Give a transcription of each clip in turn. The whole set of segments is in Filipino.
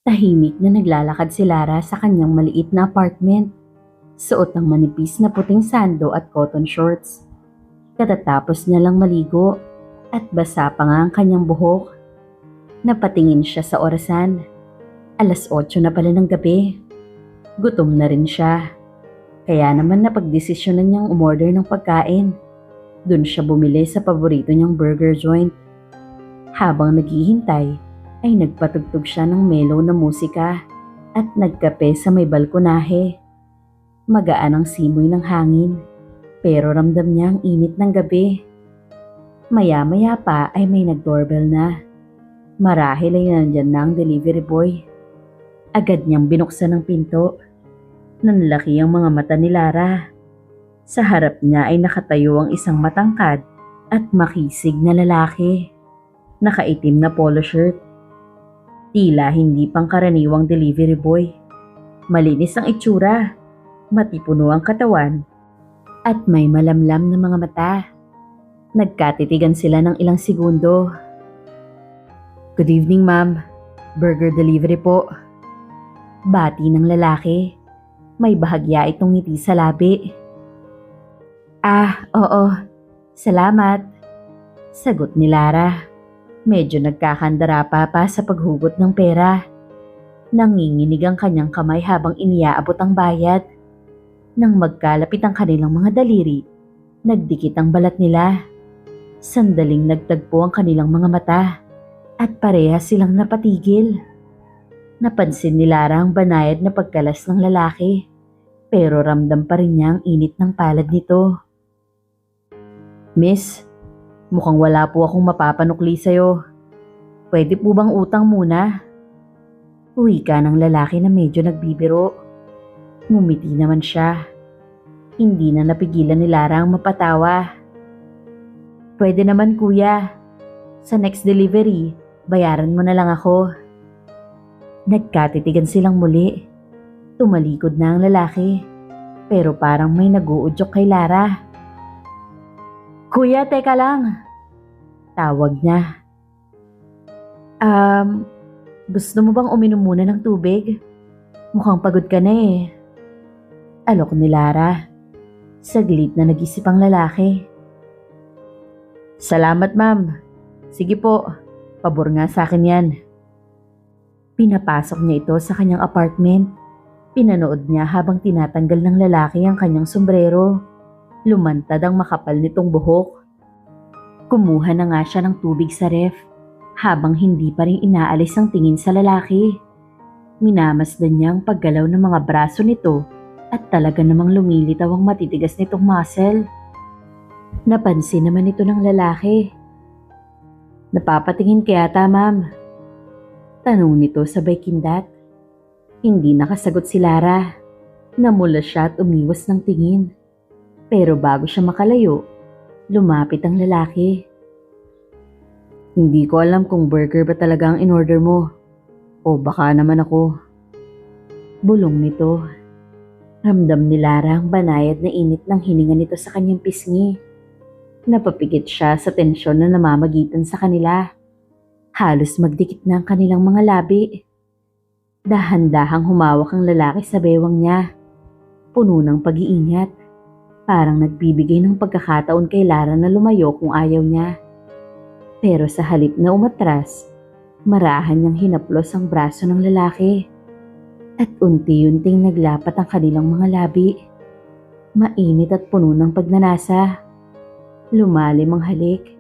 Tahimik na naglalakad si Lara sa kanyang maliit na apartment. Suot ang manipis na puting sando at cotton shorts. Katatapos niya lang maligo at basa pa nga ang kanyang buhok. Napatingin siya sa orasan. 8:00 na pala ng gabi. Gutom na rin siya. Kaya naman napagdesisyonan niyang umorder ng pagkain. Doon siya bumili sa paborito niyang burger joint. Habang naghihintay, ay nagpatugtog siya ng mellow na musika at nagkape sa may balkonahe. Magaan ang simoy ng hangin, pero ramdam niya ang init ng gabi. Maya-maya pa ay may nag-doorbell na. Marahil ay nandyan na ang delivery boy. Agad niyang binuksan ang pinto. Nanlaki ang mga mata ni Lara. Sa harap niya ay nakatayo ang isang matangkad at makisig na lalaki. Nakaitim na polo shirt. Tila hindi pangkaraniwang delivery boy. Malinis ang itsura, matipuno ang katawan, at may malamlam na mga mata. Nagkatitigan sila ng ilang segundo. "Good evening, ma'am. Burger delivery po." Bati ng lalaki. May bahagya itong ngiti sa labi. Oo. Salamat." Sagot ni Lara. Medyo nagkakandara pa sa paghugot ng pera. Nanginginig ang kanyang kamay habang iniaabot ang bayad. Nang magkalapit ang kanilang mga daliri, nagdikit ang balat nila. Sandaling nagtagpo ang kanilang mga mata at parehas silang napatigil. Napansin ni Lara ang banayad na pagkalas ng lalaki, pero ramdam pa rin niya ang init ng palad nito. "Miss, mukhang wala po akong mapapanukli sa'yo. Pwede po bang utang muna?" Wika ng lalaki na medyo nagbibiro. Ngumiti naman siya. Hindi na napigilan ni Lara ang mapatawa. "Pwede naman kuya. Sa next delivery, bayaran mo na lang ako." Nagkatitigan silang muli. Tumalikod na ang lalaki, pero parang may nag-uudyok kay Lara. "Kuya, teka lang." Tawag niya. Gusto mo bang uminom muna ng tubig? Mukhang pagod ka na eh." Alok ni Lara. Saglit na nag-isip ang lalaki. "Salamat, ma'am. Sige po, pabor nga sa akin yan." Pinapasok niya ito sa kanyang apartment. Pinanood niya habang tinatanggal ng lalaki ang kanyang sombrero. Lumantad ang makapal nitong buhok. Kumuha na nga siya ng tubig sa ref habang hindi pa rin inaalis ang tingin sa lalaki. Minamasdan niya ang paggalaw ng mga braso nito at talaga namang lumilitaw ang matitigas nitong muscle. Napansin naman ito ng lalaki. "Napapatingin kaya ta, ma'am?" Tanong nito sabay kindat. Hindi nakasagot si Lara. Namula siya at umiwas ng tingin. Pero bago siya makalayo, lumapit ang lalaki. "Hindi ko alam kung burger ba talaga ang in-order mo. O baka naman ako." Bulong nito. Ramdam ni Lara ang banayad na init ng hininga nito sa kanyang pisngi. Napapigit siya sa tensyon na namamagitan sa kanila. Halos magdikit na ang kanilang mga labi. Dahan-dahang humawak ang lalaki sa bewang niya. Puno ng pag-iingat. Parang nagbibigay ng pagkakataon kay Lara na lumayo kung ayaw niya. Pero sa halip na umatras, marahan niyang hinaplos ang braso ng lalaki. At unti-unting naglapat ang kanilang mga labi. Mainit at puno ng pagnanasa. Lumalim ang halik,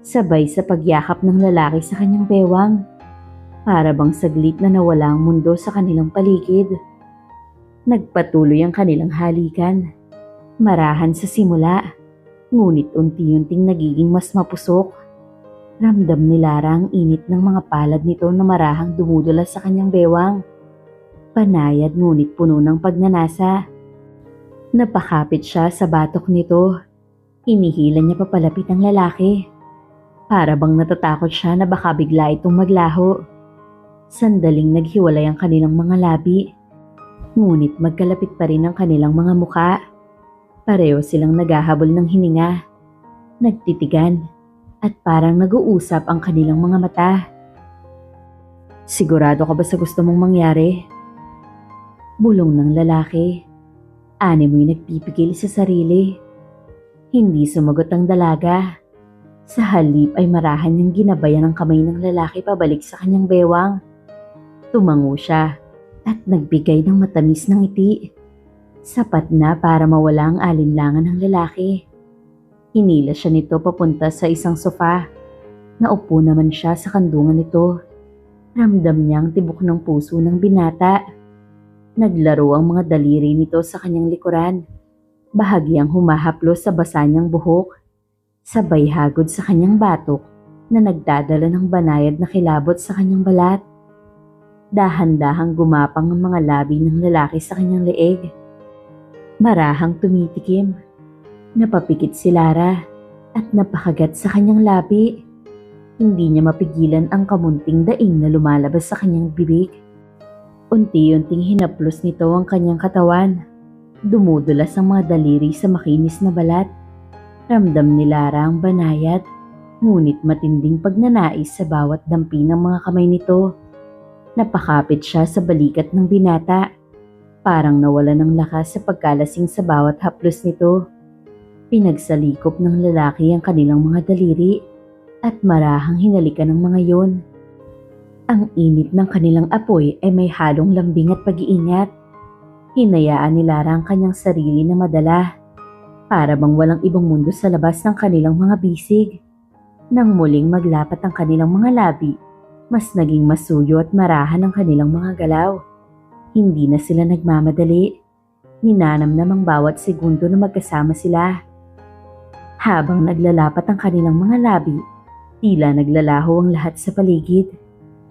sabay sa pagyakap ng lalaki sa kanyang bewang. Para bang saglit na nawala ang mundo sa kanilang paligid. Nagpatuloy ang kanilang halikan. Marahan sa simula, ngunit unti-unting nagiging mas mapusok. Ramdam ni Lara ang init ng mga palad nito na marahang dumudulas sa kanyang bewang. Panayad ngunit puno ng pagnanasa. Napakapit siya sa batok nito. Hinihila niya papalapit ang lalaki. Para bang natatakot siya na baka bigla itong maglaho. Sandaling naghiwalay ang kanilang mga labi. Ngunit magkalapit pa rin ang kanilang mga muka. Pareho silang naghahabol ng hininga. Nagtitigan at parang nag-uusap ang kanilang mga mata. Sigurado ka ba sa gusto mong mangyari? Bulong ng lalaki. Animoy nagpipigil sa sarili. Hindi sumagot ang dalaga. Sa halip ay marahan niyang ginabayan ang kamay ng lalaki pabalik sa kanyang bewang. Tumango siya at nagbigay ng matamis na ngiti. Sapat na para mawala ang alinlangan ng lalaki. Hinila siya nito papunta sa isang sofa. Naupo naman siya sa kandungan nito. Ramdam niyang tibok ng puso ng binata. Naglaro ang mga daliri nito sa kanyang likuran. Bahagyang humahaplos sa basa niyang buhok. Sabay hagod sa kanyang batok na nagdadala ng banayad na kilabot sa kanyang balat. Dahan-dahang gumapang ang mga labi ng lalaki sa kanyang leeg. Marahang tumitikim. Napapikit si Lara at napakagat sa kanyang labi. Hindi niya mapigilan ang kamunting daing na lumalabas sa kanyang bibig. Unti-unting hinaplos nito ang kanyang katawan. Dumudulas ang mga daliri sa makinis na balat. Ramdam ni Lara ang banayad, ngunit matinding pagnanais sa bawat dampi ng mga kamay nito. Napakapit siya sa balikat ng binata. Parang nawala ng lakas sa pagkalasing sa bawat haplos nito. Pinagsalikop ng lalaki ang kanilang mga daliri at marahang hinalikan ng mga yon. Ang init ng kanilang apoy ay may halong lambing at pag-iingat. Hinayaan ni Lara ang kanyang sarili na madala. Para bang walang ibang mundo sa labas ng kanilang mga bisig. Nang muling maglapat ang kanilang mga labi, mas naging masuyo at marahan ang kanilang mga galaw. Hindi na sila nagmamadali. Ninanamnam ang bawat segundo na magkasama sila. Habang naglalapat ang kanilang mga labi, tila naglalaho ang lahat sa paligid.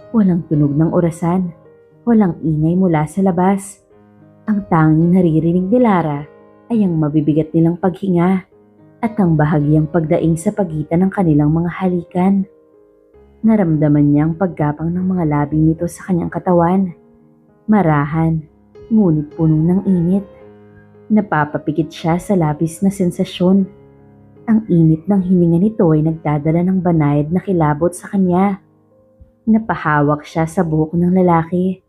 Walang tunog ng orasan, walang ingay mula sa labas. Ang tanging naririnig ni Lara ay ang mabibigat nilang paghinga at ang bahagyang pagdaing sa pagitan ng kanilang mga halikan. Naramdaman niya ang paggapang ng mga labi nito sa kanyang katawan. Marahan, ngunit puno ng init. Napapapikit siya sa labis na sensasyon. Ang init ng hininga nito ay nagdadala ng banayad na kilabot sa kanya. Napahawak siya sa buhok ng lalaki.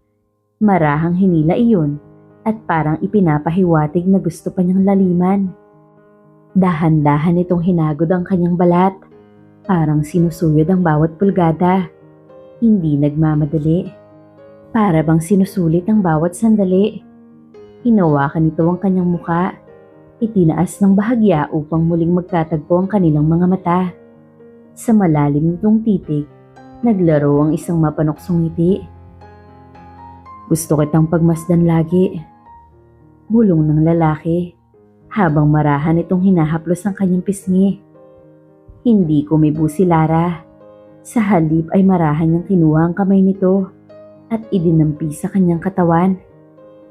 Marahang hinila iyon at parang ipinapahiwatig na gusto pa niyang laliman. Dahan-dahan itong hinagod ang kanyang balat. Parang sinusuyod ang bawat pulgada. Hindi nagmamadali. Para bang sinusulit ang bawat sandali. Hinawakan nito ang kanyang muka. Itinaas ng bahagya upang muling magkatagpo ang kanilang mga mata. Sa malalim nitong titig, naglaro ang isang mapanuksong ngiti. Gusto kitang pagmasdan lagi. Bulong ng lalaki, habang marahan itong hinahaplos ang kanyang pisngi. Hindi kumibo si Lara. Sa halip ay marahan niyang kinuha ang kamay nito at idinampi sa kanyang katawan,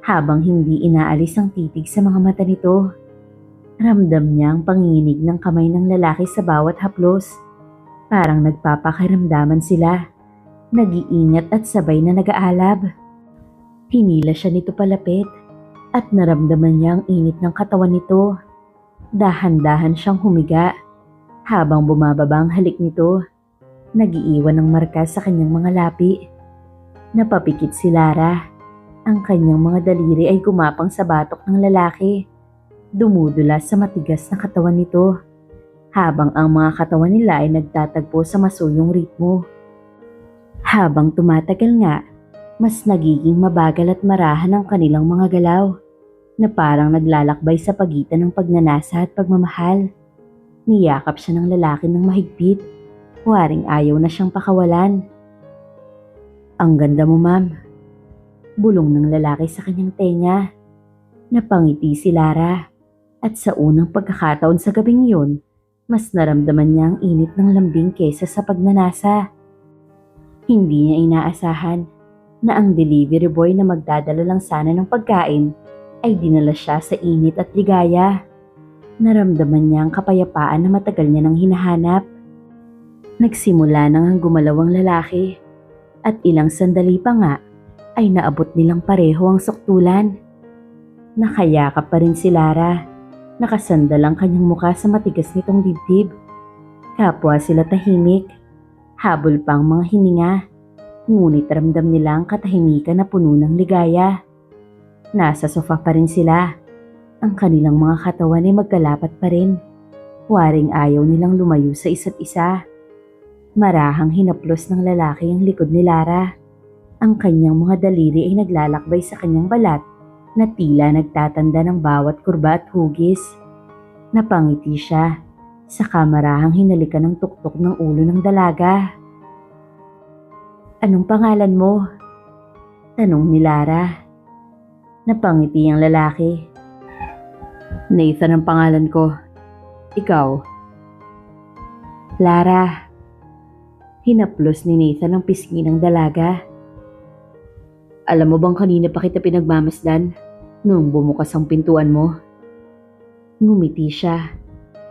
habang hindi inaalis ang titig sa mga mata nito. Ramdam niya ang panginginig ng kamay ng lalaki sa bawat haplos. Parang nagpapakiramdaman sila, nag-iingat at sabay na nag-aalab. Hinila siya nito palapit at naramdaman niya ang init ng katawan nito. Dahan-dahan siyang humiga habang bumababa ang halik nito. Nag-iiwan ng marka sa kanyang mga lapi. Napapikit si Lara. Ang kanyang mga daliri ay gumapang sa batok ng lalaki. Dumudula sa matigas na katawan nito, habang ang mga katawan nila ay nagtatagpo sa masuyong ritmo. Habang tumatagal nga, mas nagiging mabagal at marahan ang kanilang mga galaw, na parang naglalakbay sa pagitan ng pagnanasa at pagmamahal. Niyakap siya ng lalaki ng mahigpit, waring ayaw na siyang pakawalan. Ang ganda mo, ma'am. Bulong ng lalaki sa kanyang tenga. Napangiti si Lara. At sa unang pagkakataon sa gabing yun, mas naramdaman niya ang init ng lambing kesa sa pagnanasa. Hindi niya inaasahan na ang delivery boy na magdadala lang sana ng pagkain ay dinala siya sa init at ligaya. Naramdaman niya ang kapayapaan na matagal niya nang hinahanap. Nagsimula nang gumalaw ang lalaki at ilang sandali pa nga ay naabot nilang pareho ang suktulan. Nakayakap pa rin si Lara. Nakasandal ang kanyang mukha sa matigas nitong dibdib. Kapwa sila tahimik. Habol pa ang mga hininga. Ngunit ramdam nila ang katahimikan na puno ng ligaya. Nasa sofa pa rin sila. Ang kanilang mga katawan ay magkalapat pa rin. Waring ayaw nilang lumayo sa isa't isa. Marahang hinaplos ng lalaki ang likod ni Lara. Ang kanyang mga daliri ay naglalakbay sa kanyang balat na tila nagtatanda ng bawat kurba at hugis. Napangiti siya. Saka marahang hinalikan ng tuktok ng ulo ng dalaga. "Anong pangalan mo?" tanong ni Lara. Napangiti ang lalaki. "Nathan ang pangalan ko. Ikaw?" "Lara." Hinaplos ni Nathan ang pisngi ng dalaga. "Alam mo bang kanina pa kita pinagmamasdan noong bumukas ang pintuan mo?" Ngumiti siya.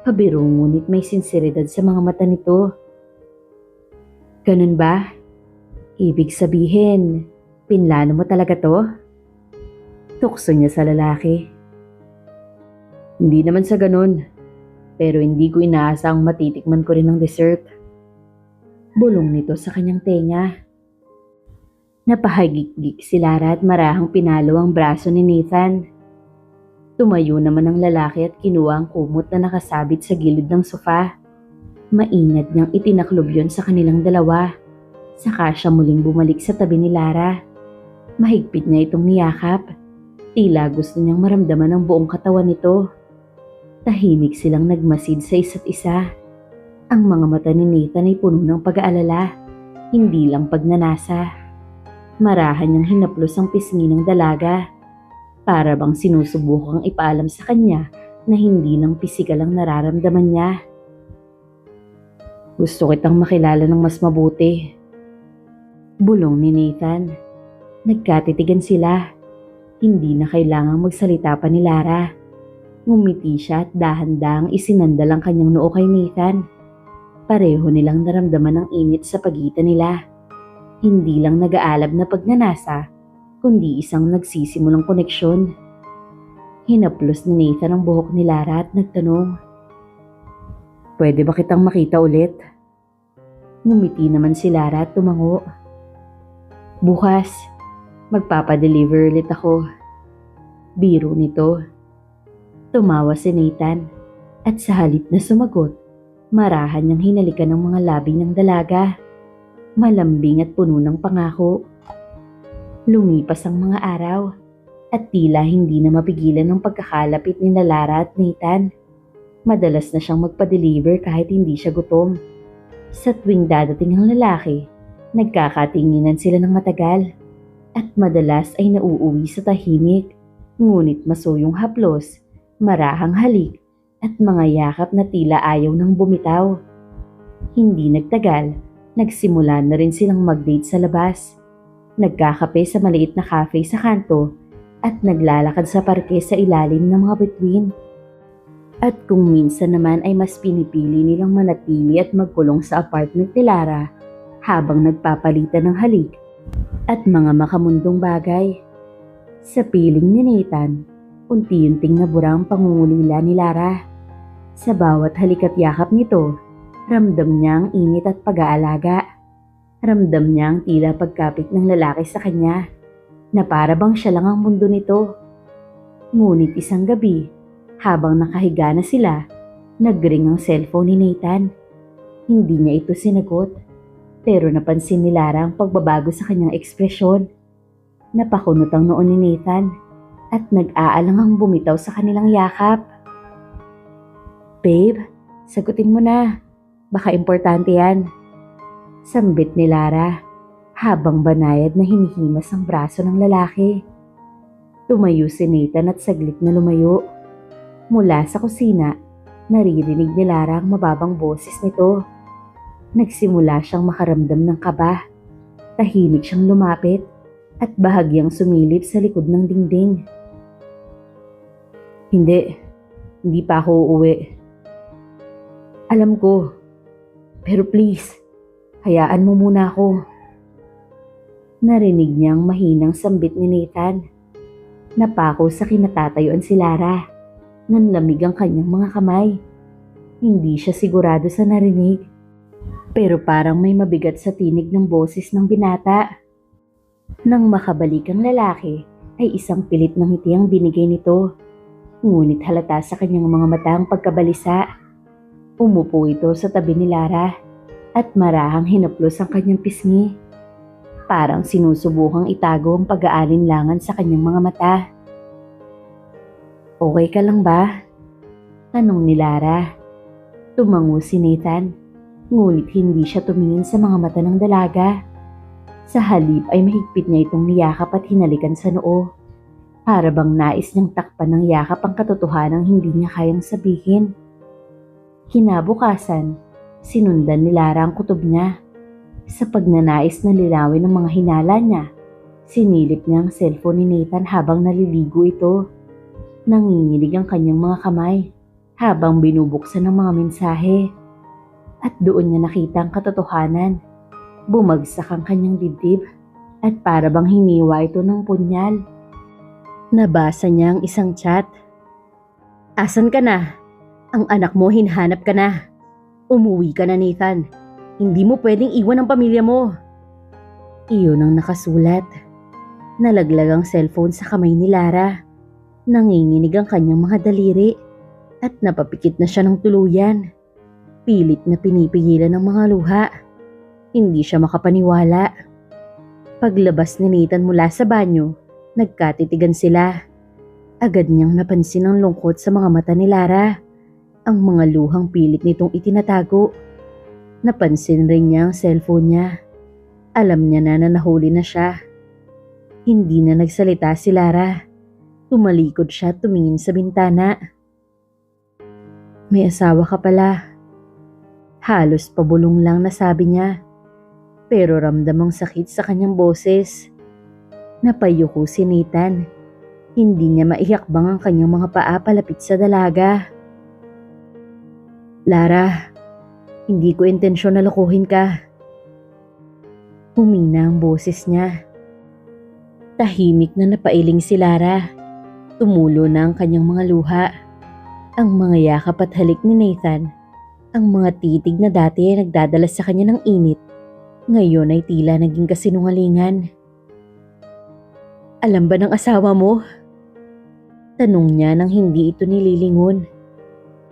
Pabiro ngunit may sinseridad sa mga mata nito. "Ganun ba? Ibig sabihin, pinlano mo talaga to?" Tukso niya sa lalaki. "Hindi naman sa ganun, pero hindi ko inaasang matitikman ko rin ang dessert." Bulong nito sa kanyang tenga. Napahagik-gik si Lara at marahang pinalo ang braso ni Nathan. Tumayo naman ang lalaki at kinuha ang kumot na nakasabit sa gilid ng sofa. Maingat niyang itinaklob yon sa kanilang dalawa. Saka siya muling bumalik sa tabi ni Lara. Mahigpit niya itong niyakap. Tila gusto niyang maramdaman ang buong katawan nito. Tahimik silang nagmasid sa isa't isa. Ang mga mata ni Nathan ay puno ng pag-aalala, hindi lang pagnanasa. Marahan niyang hinaplos ang pisngi ng dalaga. Para bang sinusubukang ipaalam sa kanya na hindi lang pisikal ang nararamdaman niya. "Gusto kitang makilala ng mas mabuti." Bulong ni Nathan. Nagkatitigan sila. Hindi na kailangang magsalita pa ni Lara. Ngumiti siya at dahan-dahang isinandal ang kanyang noo kay Nathan. Pareho nilang naramdaman ang init sa pagitan nila. Hindi lang nag-aalab na pagnanasa, kundi isang nagsisimulang koneksyon. Hinaplos ni Nathan ang buhok ni Lara at nagtanong, "Pwede ba kitang makita ulit?" Ngumiti naman si Lara at tumango. "Bukas, magpapadeliver ulit ako." Biro nito. Tumawa si Nathan at sa halip na sumagot, marahan niyang hinalikan ang mga labi ng dalaga. Malambing at puno ng pangako. Lumipas ang mga araw at tila hindi na mapigilan ang pagkakalapit ni Lara at Nathan. Madalas na siyang magpa-deliver kahit hindi siya gutom. Sa tuwing dadating ang lalaki, nagkakatinginan sila ng matagal at madalas ay nauuwi sa tahimik, ngunit masuyong haplos, marahang halik at mga yakap na tila ayaw nang bumitaw. Hindi nagtagal, nagsimula na rin silang mag-date sa labas. Nagkakape sa maliit na cafe sa kanto at naglalakad sa parke sa ilalim ng mga bituin. At kung minsan naman ay mas pinipili nilang manatili at magkulong sa apartment ni Lara habang nagpapalitan ng halik at mga makamundong bagay. Sa piling ni Nathan, unti-unting nabura ang pangungulila ni Lara. Sa bawat halik at yakap nito, ramdam niya ang init at pag-aalaga. Ramdam niya ang tila pagkapit ng lalaki sa kanya, na para bang siya lang ang mundo nito. Ngunit isang gabi, habang nakahiga na sila, nag-ring ang cellphone ni Nathan. Hindi niya ito sinagot, pero napansin ni Lara ang pagbabago sa kanyang ekspresyon. Napakunot ang noon ni Nathan at nag-aalangang bumitaw sa kanilang yakap. "Babe, sagutin mo na. Baka importante yan." Sambit ni Lara habang banayad na hinihimas ang braso ng lalaki. Tumayo si Nathan at saglit na lumayo. Mula sa kusina, naririnig ni Lara ang mababang boses nito. Nagsimula siyang makaramdam ng kaba. Tahimik siyang lumapit at bahagyang sumilip sa likod ng dingding. Hindi pa ako uuwi. "Alam ko, pero please, hayaan mo muna ako." Narinig niyang mahinang sambit ni Nathan. Napako sa kinatatayuan si Lara. Nanlamig ang kanyang mga kamay. Hindi siya sigurado sa narinig. Pero parang may mabigat sa tinig ng boses ng binata. Nang makabalik ang lalaki, ay isang pilit ng ngiti ang binigay nito. Ngunit halata sa kanyang mga mata ang pagkabalisa. Umupo ito sa tabi ni Lara at marahang hinaplos ang kanyang pisngi. Parang sinusubukang itago ang pag-aalinlangan sa kanyang mga mata. Okay ka lang ba? Tanong ni Lara. Tumango si Nathan, ngunit hindi siya tumingin sa mga mata ng dalaga. Sa halip ay mahigpit niya itong niyakap at hinalikan sa noo. Para bang nais niyang takpan ng yakap ang katotohanang hindi niya kayang sabihin. Kinabukasan, sinundan ni Lara ang kutob niya. Sa pagnanais na linawin ang mga hinala niya, sinilip niya ang cellphone ni Nathan habang naliligo ito. Nanginginig ang kanyang mga kamay habang binubuksan ang mga mensahe. At doon niya nakita ang katotohanan. Bumagsak ang kanyang dibdib at para bang hiniwa ito ng punyal. Nabasa niya ang isang chat. Asan ka na? Ang anak mo hinahanap ka na. Umuwi ka na, Nathan. Hindi mo pwedeng iwan ang pamilya mo. Iyon ang nakasulat. Nalaglag ang cellphone sa kamay ni Lara. Nanginginig ang kanyang mga daliri at napapikit na siya ng tuluyan. Pilit na pinipigilan ng mga luha. Hindi siya makapaniwala. Paglabas ni Nathan mula sa banyo, nagkatitigan sila. Agad niyang napansin ang lungkot sa mga mata ni Lara. Ang mga luhang pilit nitong itinatago. Napansin rin niya ang cellphone niya. Alam niya na nahuli na siya. Hindi na nagsalita si Lara. Tumalikod siya at tumingin sa bintana. May asawa ka pala. Halos pabulong lang na sabi niya. Pero ramdam ang sakit sa kanyang boses. Napayuko si Nathan. Hindi niya maihakbang ang kanyang mga paa palapit sa dalaga. Lara, hindi ko intensyon na lokohin ka. Humina ang boses niya. Tahimik na napailing si Lara. Tumulo na ang kanyang mga luha. Ang mga yakap at halik ni Nathan. Ang mga titig na dati ay nagdadala sa kanya ng init. Ngayon ay tila naging kasinungalingan. Alam ba ng asawa mo? Tanong niya nang hindi ito nililingon.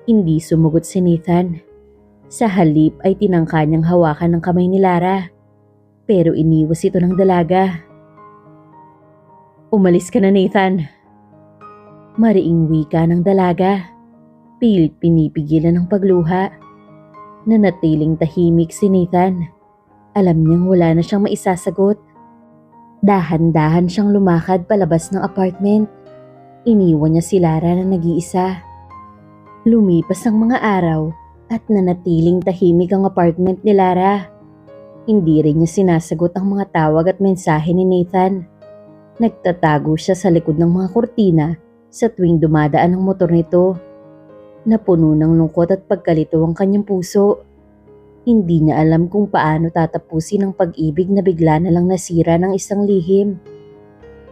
Hindi sumagot si Nathan. Sa halip ay tinangka niyang hawakan ng kamay ni Lara. Pero iniwas ito ng dalaga. Umalis ka na, Nathan. Mariing wika ng dalaga. Pilit pinipigilan ng pagluha. Nanatiling tahimik si Nathan. Alam niyang wala na siyang maisasagot. Dahan-dahan siyang lumakad palabas ng apartment. Iniwan niya si Lara na nag-iisa. Lumipas ang mga araw at nanatiling tahimik ang apartment ni Lara. Hindi rin niya sinasagot ang mga tawag at mensahe ni Nathan. Nagtatago siya sa likod ng mga kurtina sa tuwing dumadaan ang motor nito. Napuno ng lungkot at pagkalito ang kanyang puso. Hindi niya alam kung paano tatapusin ang pag-ibig na bigla na lang nasira ng isang lihim.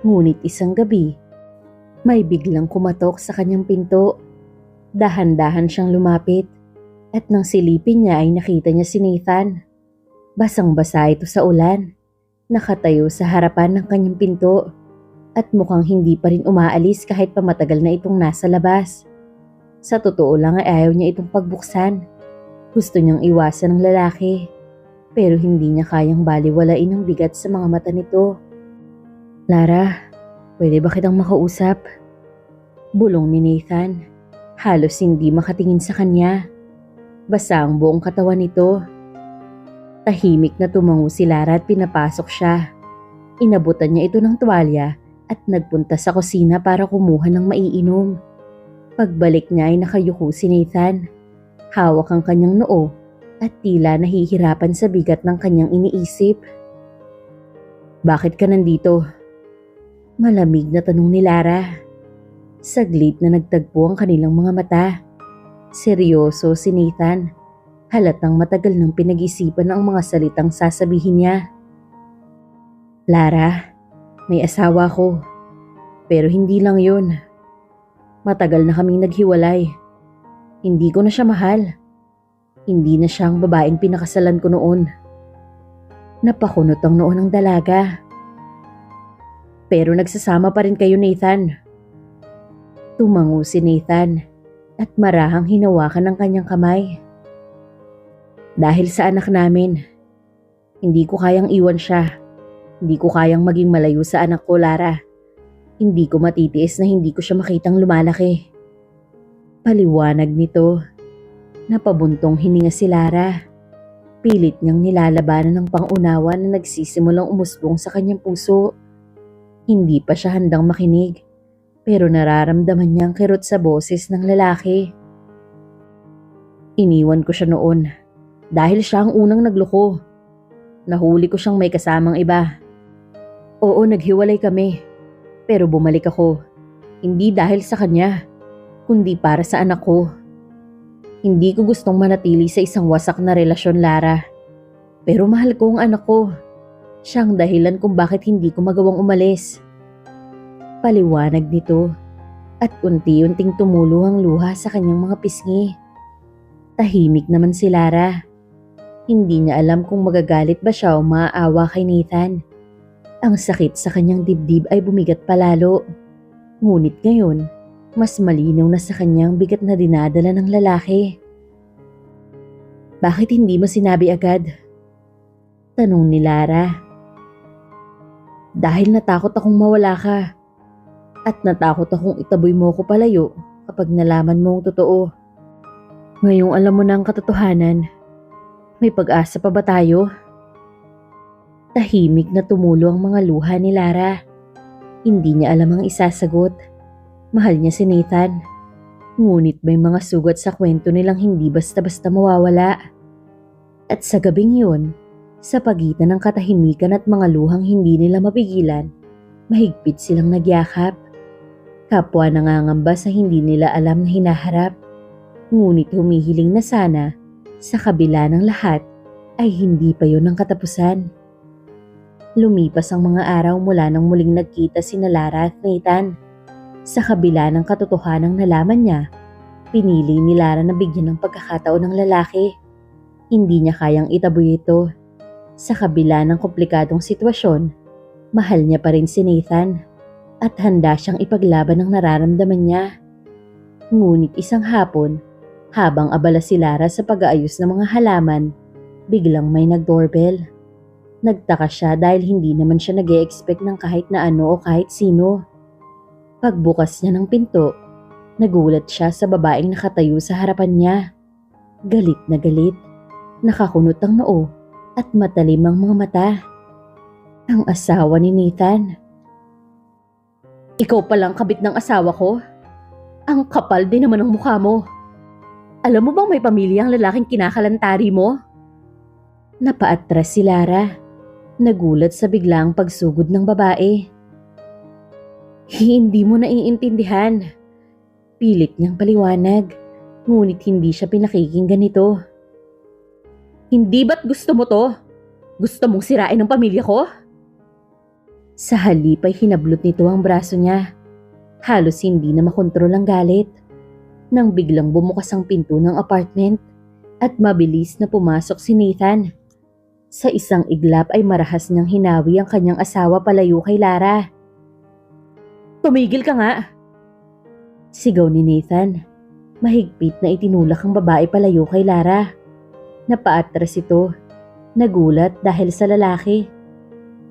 Ngunit isang gabi, may biglang kumatok sa kanyang pinto. Dahan-dahan siyang lumapit at nang silipin niya ay nakita niya si Nathan. Basang-basa ito sa ulan. Nakatayo sa harapan ng kanyang pinto at mukhang hindi pa rin umaalis kahit pa matagal na itong nasa labas. Sa totoo lang ay ayaw niya itong pagbuksan. Gusto niyang iwasan ng lalaki, pero hindi niya kayang baliwalain ang bigat sa mga mata nito. Lara, pwede ba kitang makausap? Bulong ni Nathan. Halos hindi makatingin sa kanya. Basa ang buong katawan nito. Tahimik na tumango si Lara at pinapasok siya. Inabutan niya ito ng tuwalya at nagpunta sa kusina para kumuha ng maiinom. Pagbalik niya ay nakayuko si Nathan. Hawak ang kanyang noo at tila nahihirapan sa bigat ng kanyang iniisip. Bakit ka nandito? Malamig na tanong ni Lara. Saglit na nagtagpo ang kanilang mga mata. Seryoso si Nathan. Halatang matagal nang pinag-isipan ang mga salitang sasabihin niya. Lara, may asawa ko. Pero hindi lang yun. Matagal na kaming naghiwalay. Hindi ko na siya mahal. Hindi na siyang babaeng pinakasalan ko noon. Napakunot ang noon ng dalaga. Pero nagsasama pa rin kayo, Nathan. Tumango si Nathan at marahang hinawakan ng kanyang kamay. Dahil sa anak namin, hindi ko kayang iwan siya. Hindi ko kayang maging malayo sa anak ko, Lara. Hindi ko matitiis na hindi ko siya makitang lumalaki. Paliwanag nito. Napabuntong hininga si Lara. Pilit niyang nilalabanan ng pangunawa na nagsisimulang umusbong sa kanyang puso. Hindi pa siya handang makinig, pero nararamdaman niyang kirot sa boses ng lalaki. Iniwan ko siya noon dahil siya ang unang nagloko. Nahuli ko siyang may kasamang iba. Oo, naghiwalay kami, pero bumalik ako. Hindi dahil sa kanya, kundi para sa anak ko. Hindi ko gustong manatili sa isang wasak na relasyon, Lara. Pero mahal ko ang anak ko. Siya ang dahilan kung bakit hindi ko magawang umalis. Paliwanag nito at unti-unting tumulo ang luha sa kanyang mga pisngi. Tahimik naman si Lara. Hindi niya alam kung magagalit ba siya o maaawa kay Nathan. Ang sakit sa kanyang dibdib ay bumigat palalo. Ngunit ngayon, mas malinaw na sa kanyang bigat na dinadala ng lalaki. Bakit hindi mo sinabi agad? Tanong ni Lara. Dahil natakot akong mawala ka. At natakot akong itaboy mo ko palayo kapag nalaman mo ang totoo. Ngayong alam mo na ang katotohanan, may pag-asa pa ba tayo? Tahimik na tumulo ang mga luha ni Lara. Hindi niya alam ang isasagot. Mahal niya si Nathan. Ngunit may mga sugat sa kwento nilang hindi basta-basta mawawala. At sa gabing yun, sa pagitan ng katahimikan at mga luhang hindi nila mapigilan, mahigpit silang nagyakap. Kapwa nangangamba sa hindi nila alam na hinaharap. Ngunit humihiling na sana, sa kabila ng lahat, ay hindi pa yun ang katapusan. Lumipas ang mga araw mula nang muling nagkita sina Lara at Nathan. Sa kabila ng katotohanang nalaman niya, pinili ni Lara na bigyan ng pagkakataon ng lalaki. Hindi niya kayang itaboy ito. Sa kabila ng komplikadong sitwasyon, mahal niya pa rin si Nathan at handa siyang ipaglaban ang nararamdaman niya. Ngunit isang hapon, habang abala si Lara sa pag-aayos ng mga halaman, biglang may nag-doorbell. Nagtaka siya dahil hindi naman siya nag-e-expect ng kahit na ano o kahit sino. Pagbukas niya ng pinto, nagulat siya sa babaeng nakatayo sa harapan niya. Galit na galit, nakakunot ang noo at matalim ang mga mata. Ang asawa ni Nathan. Ikaw palang kabit ng asawa ko? Ang kapal din naman ng mukha mo. Alam mo bang may pamilya ang lalaking kinakalantari mo? Napaatras si Lara. Nagulat sa biglaang pagsugod ng babae. Hindi mo naiintindihan. Pilit niyang paliwanag, ngunit hindi siya pinakikinggan nito. Hindi ba't gusto mo to? Gusto mong sirain ang pamilya ko? Sa halip ay hinablot nito ang braso niya. Halos hindi na makontrol ang galit. Nang biglang bumukas ang pinto ng apartment at mabilis na pumasok si Nathan. Sa isang iglap ay marahas niyang hinawi ang kanyang asawa palayo kay Lara. Tumigil ka nga! Sigaw ni Nathan. Mahigpit na itinulak ang babae palayo kay Lara. Napaatras ito. Nagulat dahil sa lalaki.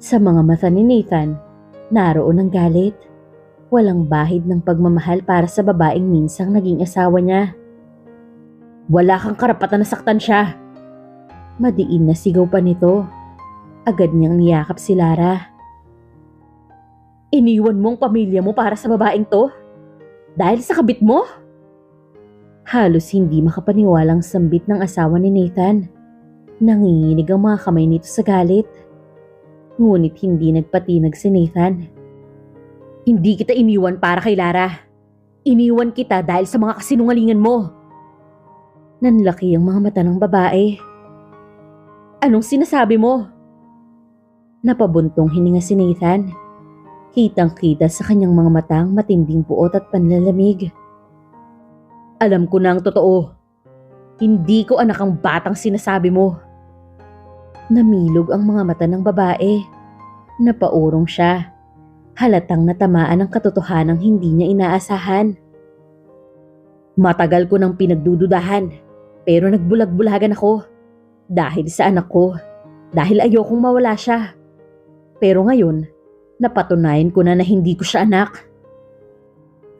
Sa mga mata ni Nathan, naroon ang galit. Walang bahid ng pagmamahal para sa babaeng minsang naging asawa niya. Wala kang karapatan na saktan siya! Madiin na sigaw pa nito. Agad niyang niyakap si Lara. Iniwan mo ang pamilya mo para sa babaeng to? Dahil sa kabit mo? Halos hindi makapaniwalang sambit ng asawa ni Nathan. Nanginginig ang mga kamay nito sa galit. Ngunit hindi nagpatinag si Nathan. Hindi kita iniwan para kay Lara. Iniwan kita dahil sa mga kasinungalingan mo. Nanlaki ang mga mata ng babae. Anong sinasabi mo? Napabuntong hininga si Nathan. Kitang-kita sa kanyang mga matang matinding puot at panlalamig. Alam ko na ang totoo. Hindi ko anak ang batang sinasabi mo. Namilog ang mga mata ng babae. Napaurong siya. Halatang natamaan ang katotohanang hindi niya inaasahan. Matagal ko nang pinagdududahan, pero nagbulag-bulagan ako. Dahil sa anak ko. Dahil ayokong mawala siya. Pero ngayon, napatunayan ko na hindi ko siya anak.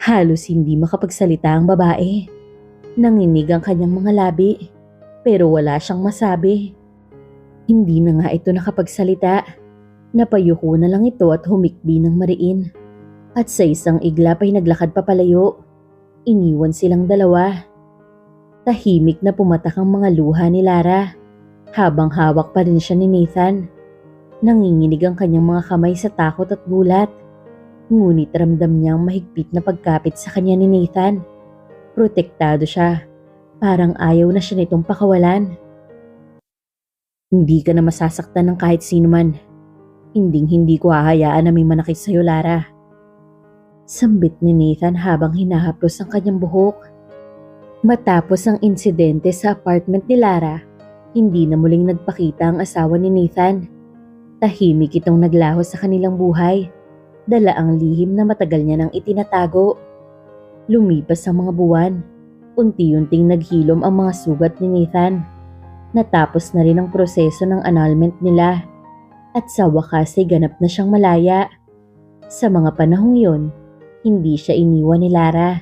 Halos hindi makapagsalita ang babae. Nanginig ang kanyang mga labi, pero wala siyang masabi. Hindi na nga ito nakapagsalita. Napayuko na lang ito at humikbi ng mariin. At sa isang iglap ay naglakad papalayo. Iniwan silang dalawa. Tahimik na pumatak ang mga luha ni Lara, habang hawak pa rin siya ni Nathan. Nanginginig ang kanyang mga kamay sa takot at gulat. Ngunit ramdam niyang mahigpit na pagkapit sa kanya ni Nathan. Protektado siya. Parang ayaw na siya nitong pakawalan. Hindi ka na masasaktan ng kahit sino man. Hindi ko hahayaan na may manakit sa'yo, Lara. Sambit ni Nathan habang hinahaplos ang kanyang buhok. Matapos ang insidente sa apartment ni Lara, hindi na muling nagpakita ang asawa ni Nathan. Tahimik itong naglaho sa kanilang buhay. Dala ang lihim na matagal niya nang itinatago. Lumipas ang mga buwan. Unti-unting naghilom ang mga sugat ni Nathan. Natapos na rin ang proseso ng annulment nila. At sa wakas ay ganap na siyang malaya. Sa mga panahong yun, hindi siya iniwan ni Lara.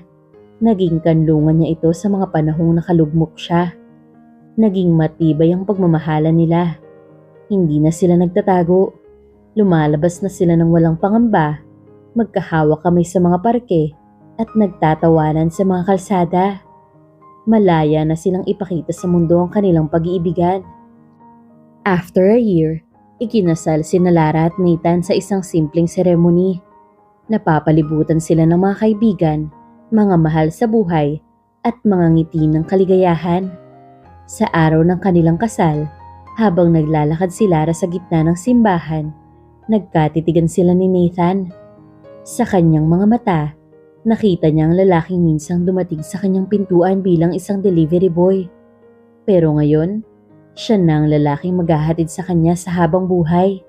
Naging kanlungan niya ito sa mga panahong nakalugmok siya. Naging matibay ang pagmamahala nila. Hindi na sila nagtatago. Lumalabas na sila ng walang pangamba. Magkahawak kami sa mga parke at nagtatawanan sa mga kalsada. Malaya na silang ipakita sa mundo ang kanilang pag-iibigan. After a year, ikinasal sina Lara at Nathan sa isang simpleng seremony. Napapalibutan sila ng mga kaibigan, mga mahal sa buhay, at mga ngiti ng kaligayahan. Sa araw ng kanilang kasal, habang naglalakad si Lara sa gitna ng simbahan, nagkatitigan sila ni Nathan. Sa kanyang mga mata, nakita niya ang lalaking minsang dumating sa kanyang pintuan bilang isang delivery boy. Pero ngayon, siya na ang lalaking maghahatid sa kanya sa habang buhay.